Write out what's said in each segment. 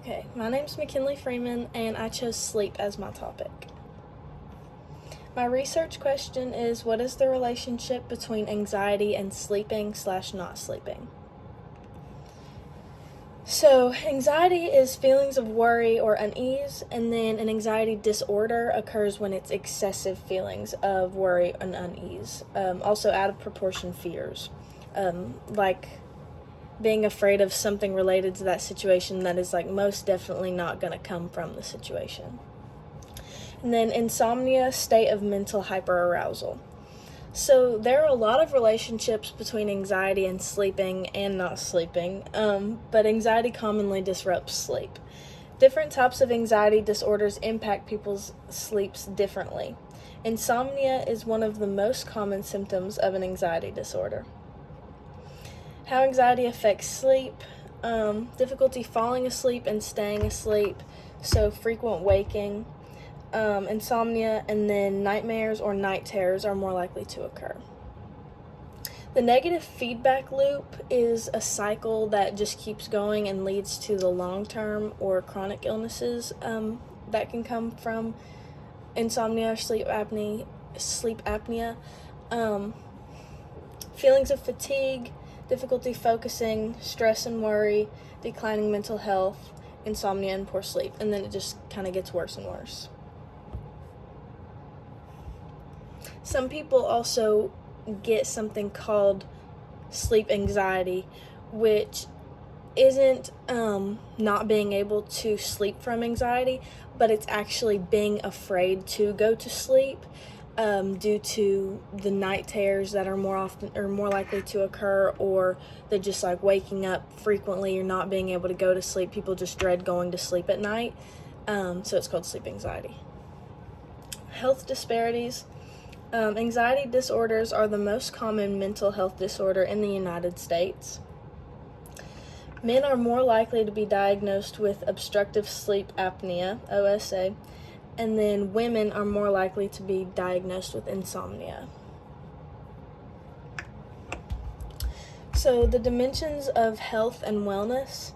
Okay, my name's McKinley Freeman, and I chose sleep as my topic. My research question is, what is the relationship between anxiety and sleeping/not sleeping? So, anxiety is feelings of worry or unease, and then an anxiety disorder occurs when it's excessive feelings of worry and unease. Also, out of proportion fears, like being afraid of something related to that situation that is most definitely not going to come from the situation. And then insomnia, state of mental hyperarousal. So there are a lot of relationships between anxiety and sleeping and not sleeping, but anxiety commonly disrupts sleep. Different types of anxiety disorders impact people's sleeps differently. Insomnia is one of the most common symptoms of an anxiety disorder. How anxiety affects sleep: difficulty falling asleep and staying asleep, so frequent waking, insomnia, and then nightmares or night terrors are more likely to occur. The negative feedback loop is a cycle that just keeps going and leads to the long-term or chronic illnesses that can come from insomnia or sleep apnea. Feelings of fatigue, difficulty focusing, stress and worry, declining mental health, insomnia, and poor sleep. And then it just kind of gets worse and worse. Some people also get something called sleep anxiety, which isn't not being able to sleep from anxiety, but it's actually being afraid to go to sleep due to the night terrors that are more likely to occur, or they're just waking up frequently or not being able to go to sleep. People just dread going to sleep at night, so it's called sleep anxiety. Health disparities. Anxiety disorders are the most common mental health disorder in the United States. Men are more likely to be diagnosed with obstructive sleep apnea, OSA, and then women are more likely to be diagnosed with insomnia. So, the dimensions of health and wellness.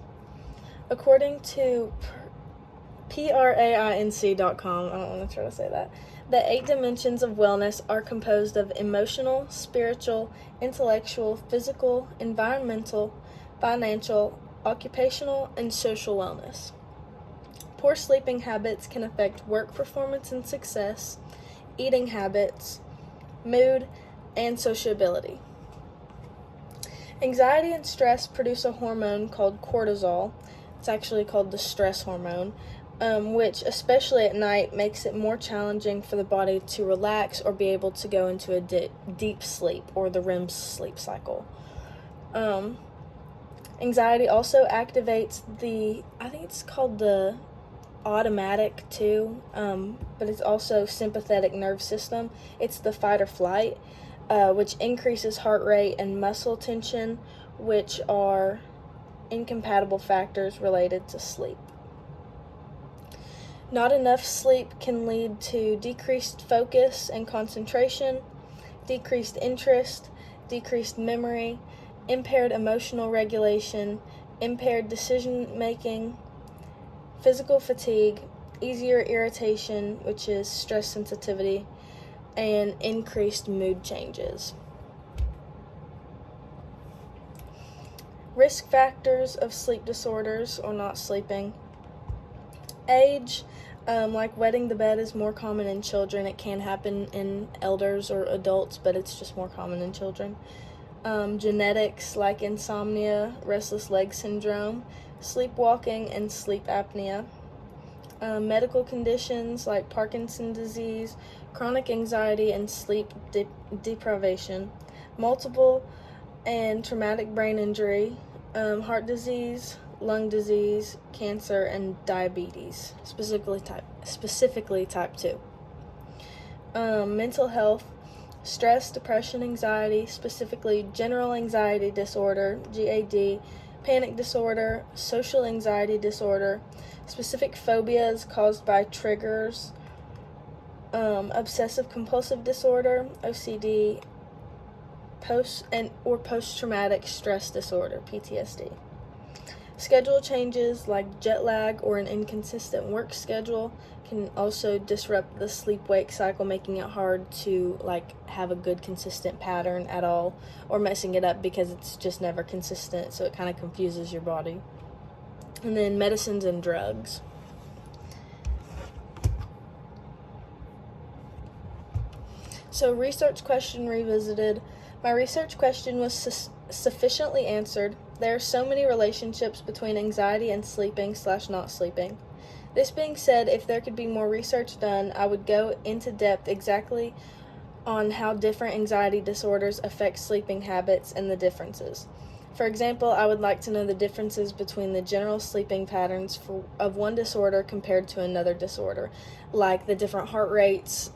According to prainc.com, I don't want to try to say that, the 8 dimensions of wellness are composed of emotional, spiritual, intellectual, physical, environmental, financial, occupational, and social wellness. Poor sleeping habits can affect work performance and success, eating habits, mood, and sociability. Anxiety and stress produce a hormone called cortisol. It's actually called the stress hormone, which, especially at night, makes it more challenging for the body to relax or be able to go into a deep sleep, or the REM sleep cycle. Anxiety also activates I think it's called the automatic too, but it's also sympathetic nerve system. It's the fight or flight, which increases heart rate and muscle tension, which are incompatible factors related to sleep. Not enough sleep can lead to decreased focus and concentration, decreased interest, decreased memory, impaired emotional regulation, impaired decision making, physical fatigue, easier irritation, which is stress sensitivity, and increased mood changes. Risk factors of sleep disorders or not sleeping. Age, like wetting the bed, is more common in children. It can happen in elders or adults, but it's just more common in children. Genetics, like insomnia, restless leg syndrome, sleepwalking, and sleep apnea. Medical conditions like Parkinson's disease, chronic anxiety, and sleep deprivation. Multiple and traumatic brain injury, heart disease, lung disease, cancer, and diabetes, specifically type 2. Mental health: stress, depression, anxiety, specifically general anxiety disorder, GAD, panic disorder, social anxiety disorder, specific phobias caused by triggers, obsessive compulsive disorder, OCD, post-traumatic stress disorder, PTSD. Schedule changes like jet lag or an inconsistent work schedule can also disrupt the sleep-wake cycle, making it hard to have a good consistent pattern at all, or messing it up because it's just never consistent, so it kind of confuses your body. And then medicines and drugs. So research question revisited. My research question was sufficiently answered. There are so many relationships between anxiety and sleeping/not sleeping. This being said, if there could be more research done, I would go into depth exactly on how different anxiety disorders affect sleeping habits and the differences. For example, I would like to know the differences between the general sleeping patterns of one disorder compared to another disorder, like the different heart rates,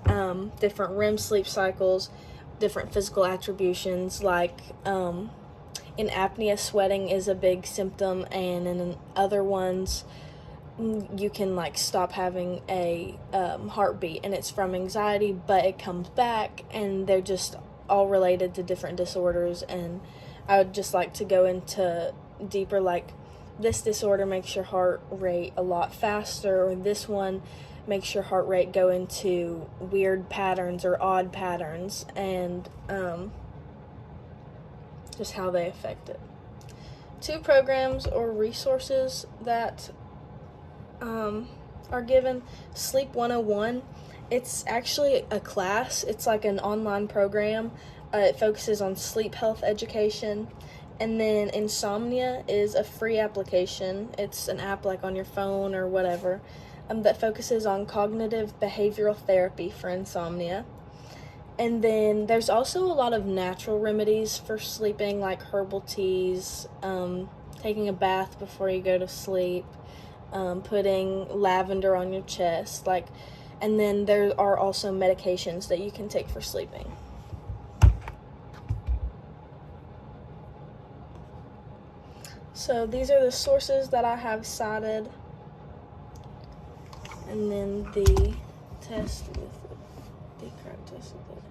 different REM sleep cycles, different physical attributions, like in apnea, sweating is a big symptom, and in other ones, you can stop having a heartbeat, and it's from anxiety, but it comes back, and they're just all related to different disorders. And I would just like to go into deeper, this disorder makes your heart rate a lot faster, or this one makes your heart rate go into weird patterns or odd patterns, and just how they affect it. 2 programs or resources that are given. Sleep 101. It's actually a class. It's like an online program. It focuses on sleep health education. And then Insomnia is a free application. It's an app on your phone or whatever that focuses on cognitive behavioral therapy for insomnia. And then there's also a lot of natural remedies for sleeping, like herbal teas, taking a bath before you go to sleep, putting lavender on your chest, and then there are also medications that you can take for sleeping. So these are the sources that I have cited, and then the test with the correct test with it.